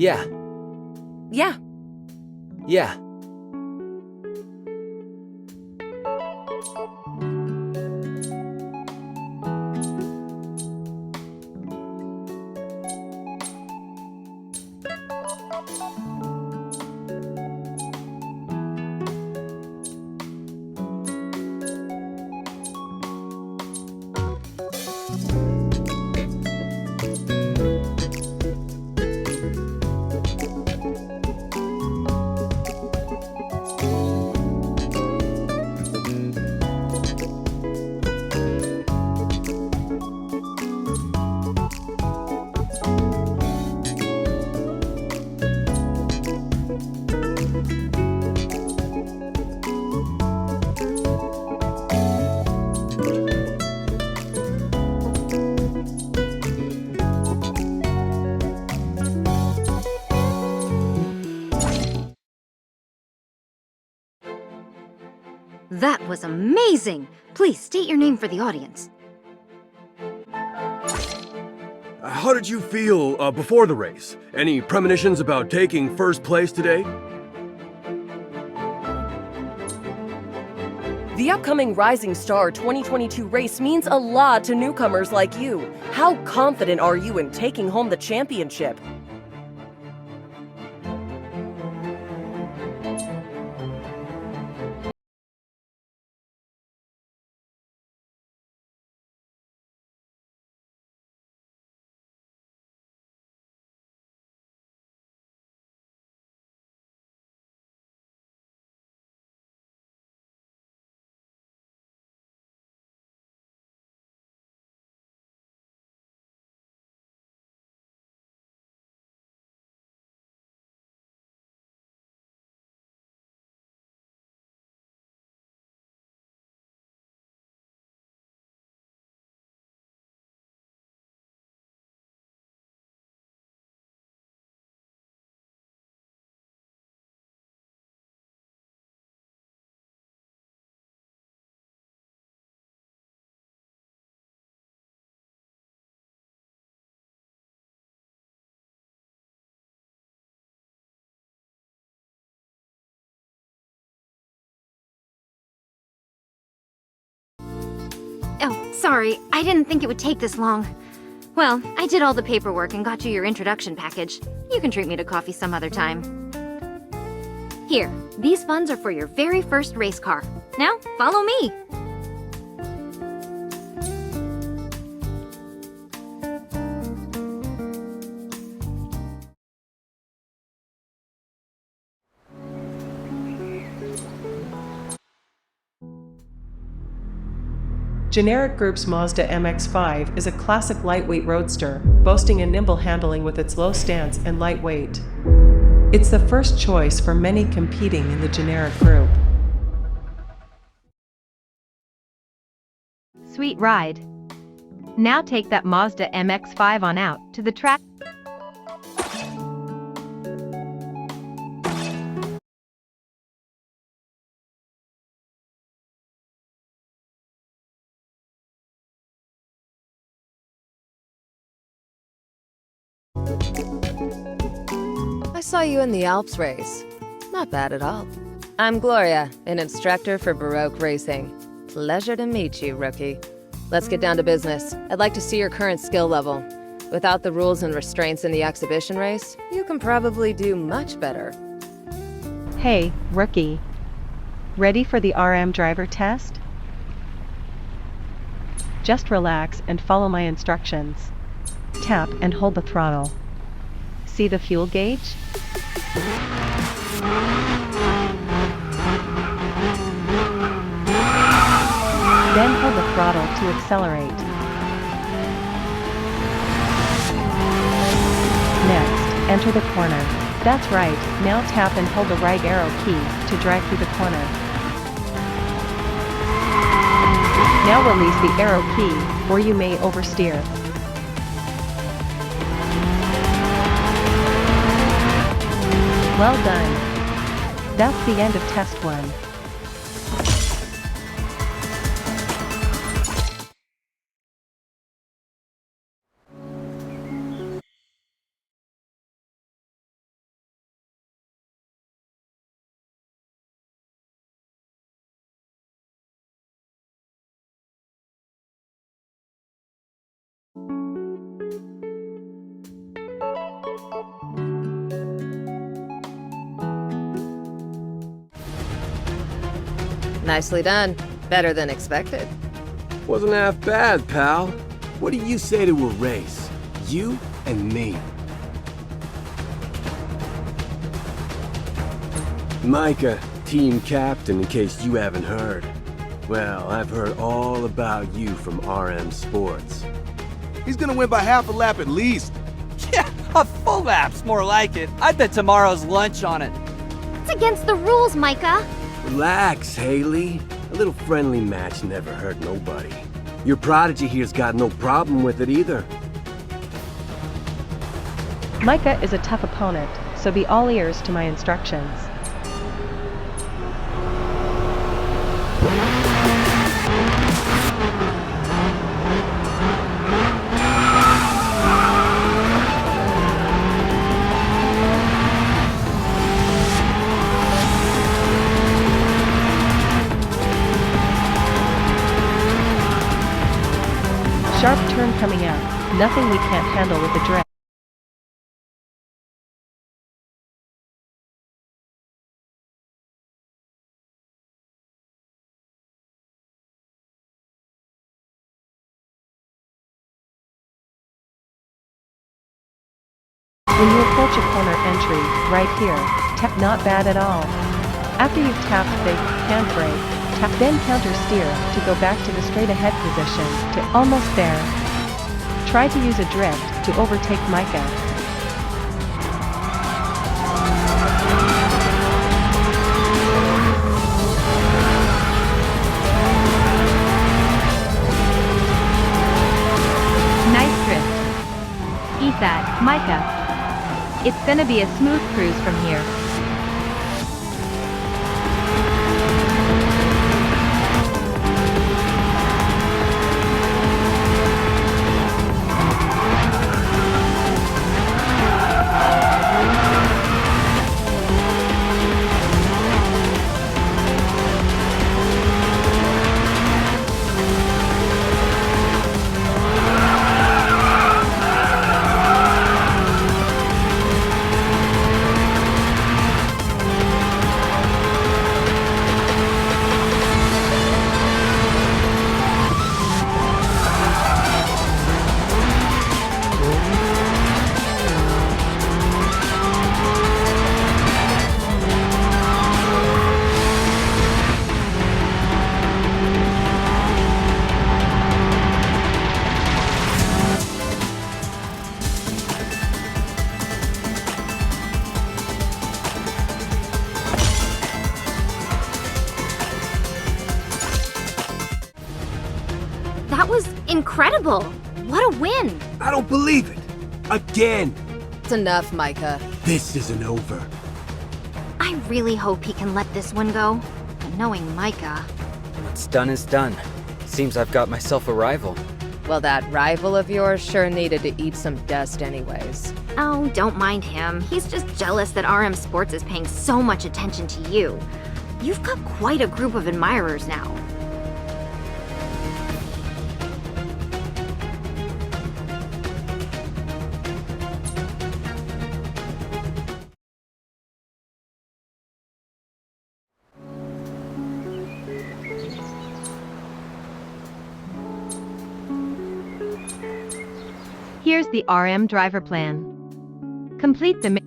Yeah, Yeah. yeah. That was amazing! Please state your name for the audience. How did you feel before the race? Any premonitions about taking first place today? The upcoming Rising Star 2022 race means a lot to newcomers like you. How confident are you in taking home the championship? Oh, sorry, I didn't think it would take this long. Well, I did all the paperwork and got you your introduction package. You can treat me to coffee some other time. Here, these funds are for your very first race car. Now, follow me! Generic Group's Mazda MX-5 is a classic lightweight roadster, boasting a nimble handling with its low stance and light weight. It's the first choice for many competing in the Generic Group. Sweet ride. Now take that Mazda MX-5 on out to the track. I saw you in the Alps race. Not bad at all. I'm Gloria, an instructor for Baroque Racing. Pleasure to meet you, rookie. Let's get down to business. I'd like to see your current skill level. Without the rules and restraints in the exhibition race, you can probably do much better. Hey, rookie. Ready for the RM driver test? Just relax and follow my instructions. Tap and hold the throttle. See the fuel gauge? Then hold the throttle to accelerate. Next, enter the corner. That's right, now tap and hold the right arrow key to drive through the corner. Now release the arrow key, or you may oversteer. Well done. That's the end of test 1. Nicely done. Better than expected. Wasn't half bad, pal. What do you say to a race? You and me. Micah, team captain in case you haven't heard. Well, I've heard all about you from RM Sports. He's gonna win by half a lap at least. Yeah, a full lap's more like it. I bet tomorrow's lunch on it. It's against the rules, Micah. Relax, Haley. A little friendly match never hurt nobody. Your prodigy here's got no problem with it either. Micah is a tough opponent, so be all ears to my instructions. Sharp turn coming out. Nothing we can't handle with a drift. When you approach a corner entry, right here, tap not bad at all. After you've tapped the handbrake, tap then counter steer to go back to the straight ahead position to almost there. Try to use a drift to overtake Micah. Nice drift. Eat that, Micah. It's gonna be a smooth cruise from here. That was incredible. What a win. I don't believe it. Again. It's enough, Micah. This isn't over. I really hope he can let this one go. But knowing Micah... What's done is done. Seems I've got myself a rival. Well, that rival of yours sure needed to eat some dust anyways. Oh, don't mind him. He's just jealous that RM Sports is paying so much attention to you. You've got quite a group of admirers now. Here's the RM driver plan. Complete the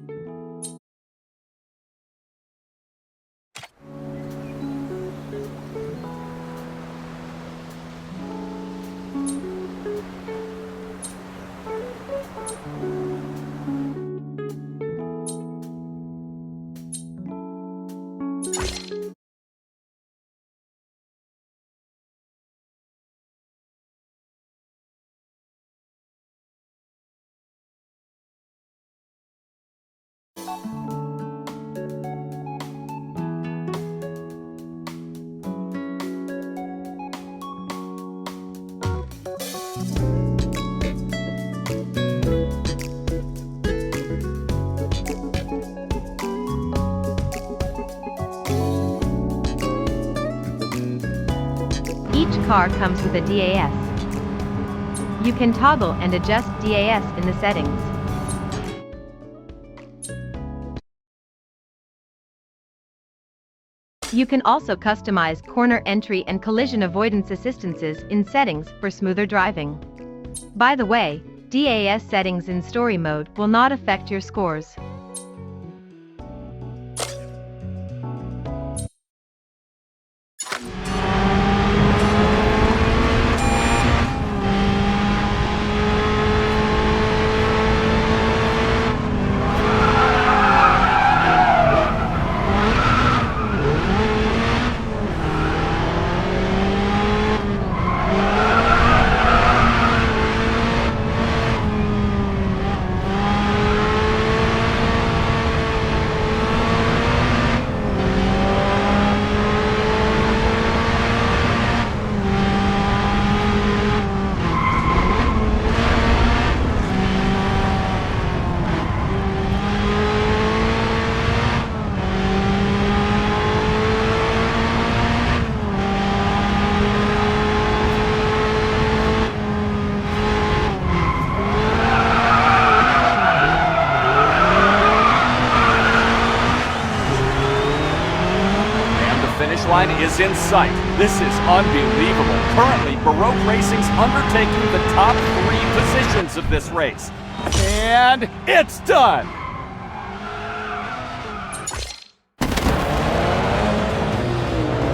Each car comes with a DAS. You can toggle and adjust DAS in the settings. You can also customize corner entry and collision avoidance assistances in settings for smoother driving. By the way, DAS settings in story mode will not affect your scores. Line is in sight. This is unbelievable. Currently, Baroque Racing's undertaking the top 3 positions of this race. And it's done!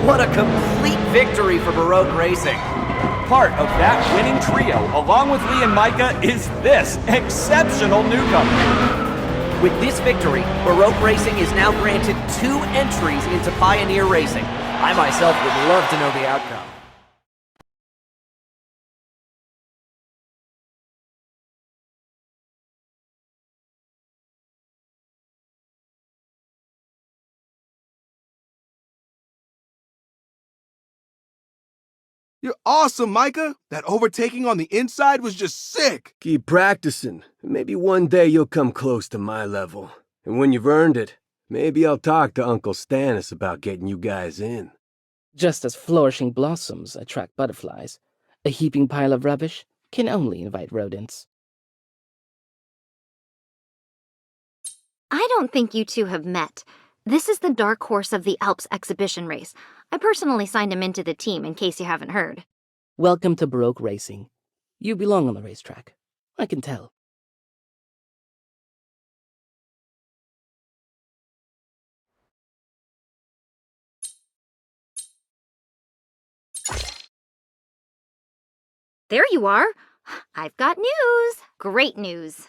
What a complete victory for Baroque Racing. Part of that winning trio, along with Lee and Micah, is this exceptional newcomer. With this victory, Baroque Racing is now granted 2 entries into Pioneer Racing. I myself would love to know the outcome. You're awesome, Micah. That overtaking on the inside was just sick. Keep practicing. Maybe one day you'll come close to my level. And when you've earned it, maybe I'll talk to Uncle Stannis about getting you guys in. Just as flourishing blossoms attract butterflies, a heaping pile of rubbish can only invite rodents. I don't think you two have met. This is the dark horse of the Alps exhibition race. I personally signed him into the team in case you haven't heard. Welcome to Baroque Racing. You belong on the racetrack. I can tell. There you are. I've got news. Great news.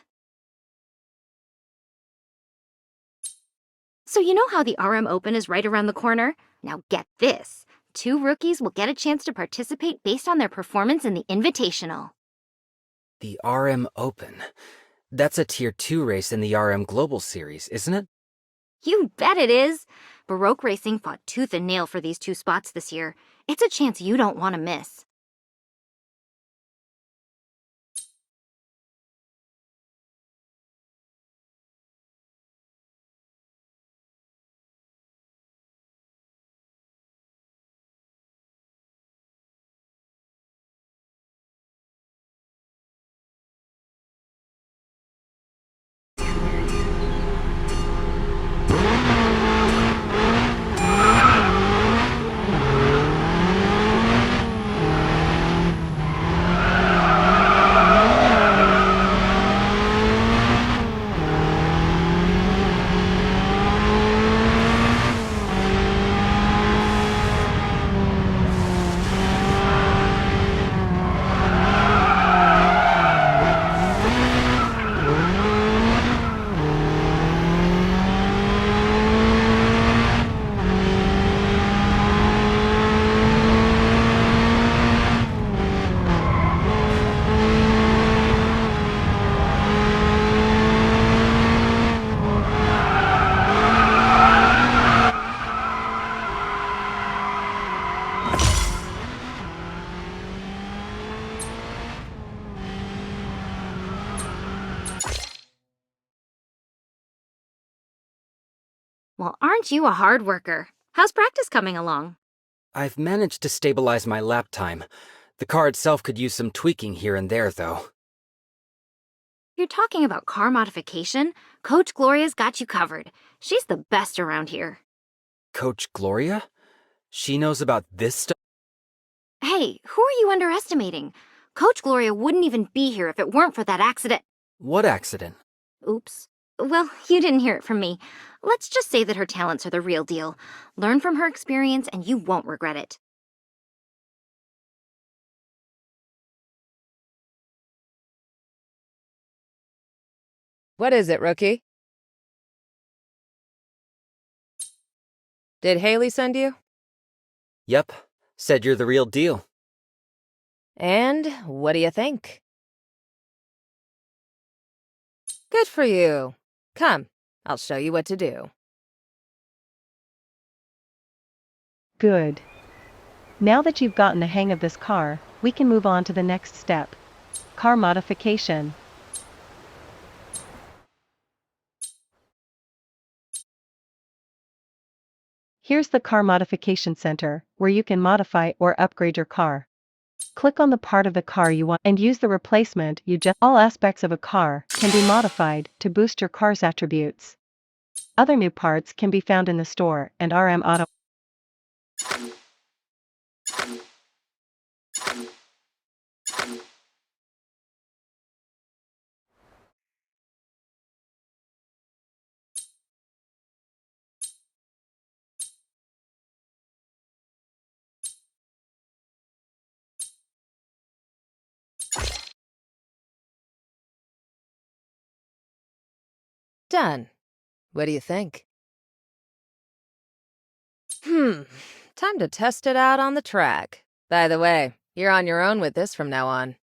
So you know how the RM Open is right around the corner? Now get this. 2 rookies will get a chance to participate based on their performance in the Invitational. The RM Open. That's a Tier 2 race in the RM Global Series, isn't it? You bet it is. Baroque Racing fought tooth and nail for these 2 spots this year. It's a chance you don't want to miss. Well, aren't you a hard worker? How's practice coming along? I've managed to stabilize my lap time. The car itself could use some tweaking here and there, though. You're talking about car modification? Coach Gloria's got you covered. She's the best around here. Coach Gloria? She knows about this stuff? Hey, who are you underestimating? Coach Gloria wouldn't even be here if it weren't for that accident. What accident? Oops. Well, you didn't hear it from me. Let's just say that her talents are the real deal. Learn from her experience and you won't regret it. What is it, rookie? Did Haley send you? Yep. Said you're the real deal. And what do you think? Good for you. Come, I'll show you what to do. Good. Now that you've gotten the hang of this car, we can move on to the next step. Car modification. Here's the Car Modification Center, where you can modify or upgrade your car. Click on the part of the car you want and use the replacement you just. All aspects of a car can be modified to boost your car's attributes. Other new parts can be found in the store and RM Auto. Done. What do you think? Time to test it out on the track. By the way, you're on your own with this from now on.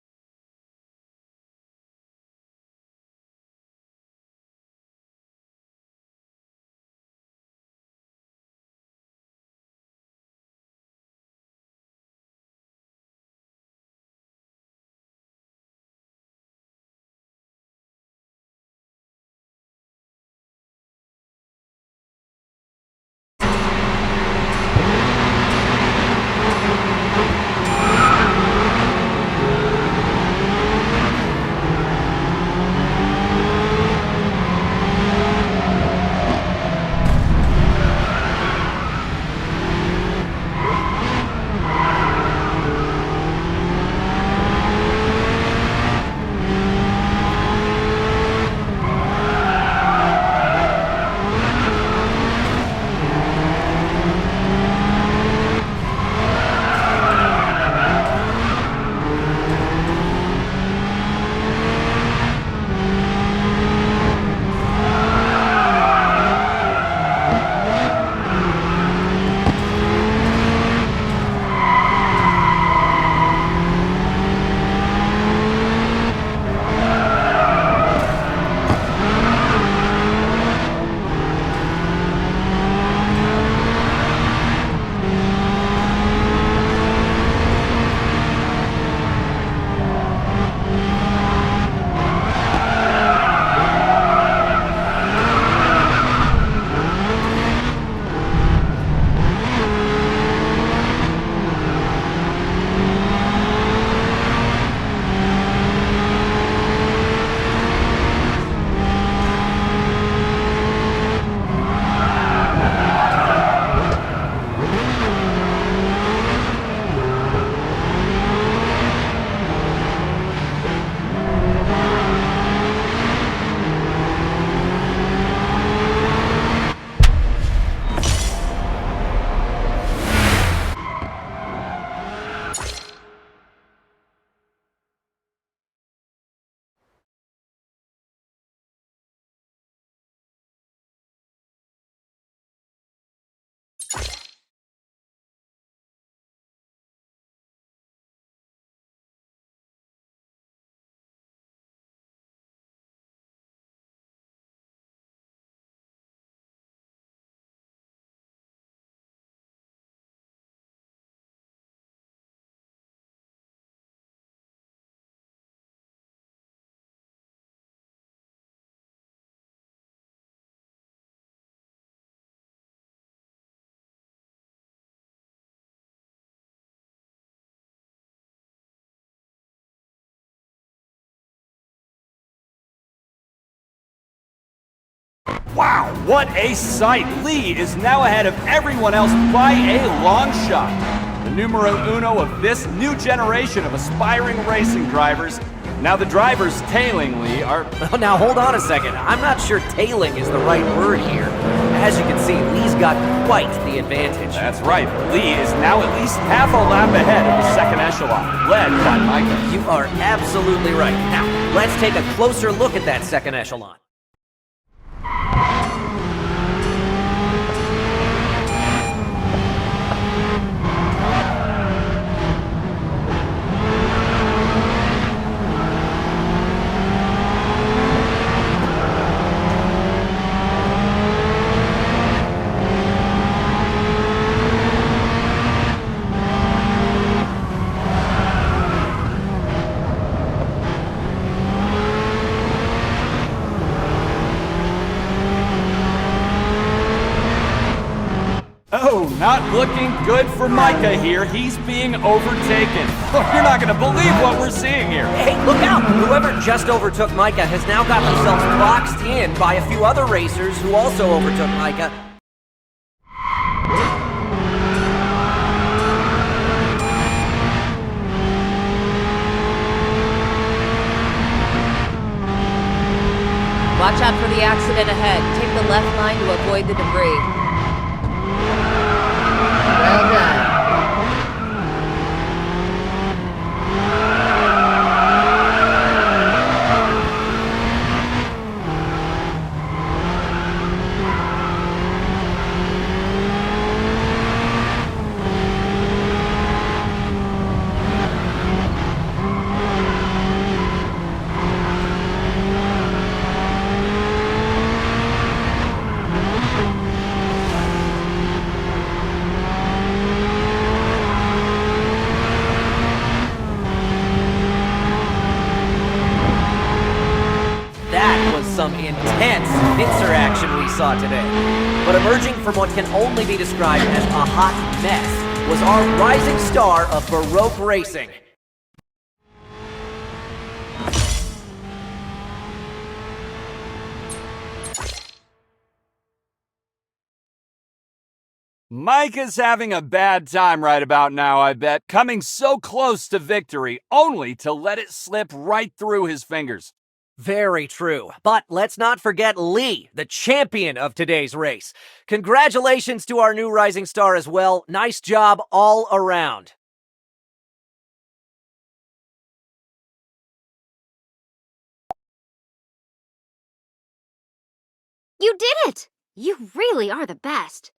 Wow, what a sight! Lee is now ahead of everyone else by a long shot. The numero uno of this new generation of aspiring racing drivers. Now the drivers tailing Lee are... Oh, now hold on a second. I'm not sure tailing is the right word here. As you can see, Lee's got quite the advantage. That's right. Lee is now at least half a lap ahead of the second echelon, led by Micah. You are absolutely right. Now, let's take a closer look at that second echelon. Oh, not looking good for Micah here. He's being overtaken. Oh, you're not going to believe what we're seeing here. Hey, look out! Whoever just overtook Micah has now got themselves boxed in by a few other racers who also overtook Micah. Watch out for the accident ahead. Take the left line to avoid the debris. Well done. Some intense pincer action we saw today. But emerging from what can only be described as a hot mess was our rising star of Baroque racing. Micah's having a bad time right about now, I bet. Coming so close to victory, only to let it slip right through his fingers. Very true. But let's not forget Lee, the champion of today's race. Congratulations to our new rising star as well. Nice job all around. You did it! You really are the best.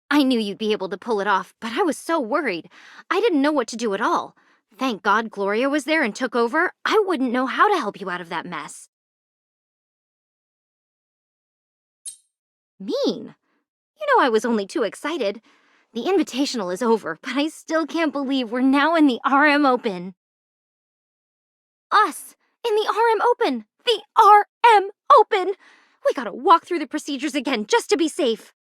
I knew you'd be able to pull it off, but I was so worried. I didn't know what to do at all. Thank God Gloria was there and took over. I wouldn't know how to help you out of that mess. Mean. You know I was only too excited. The Invitational is over, but I still can't believe we're now in the RM Open. Us! In the RM Open! The RM Open! We gotta walk through the procedures again just to be safe.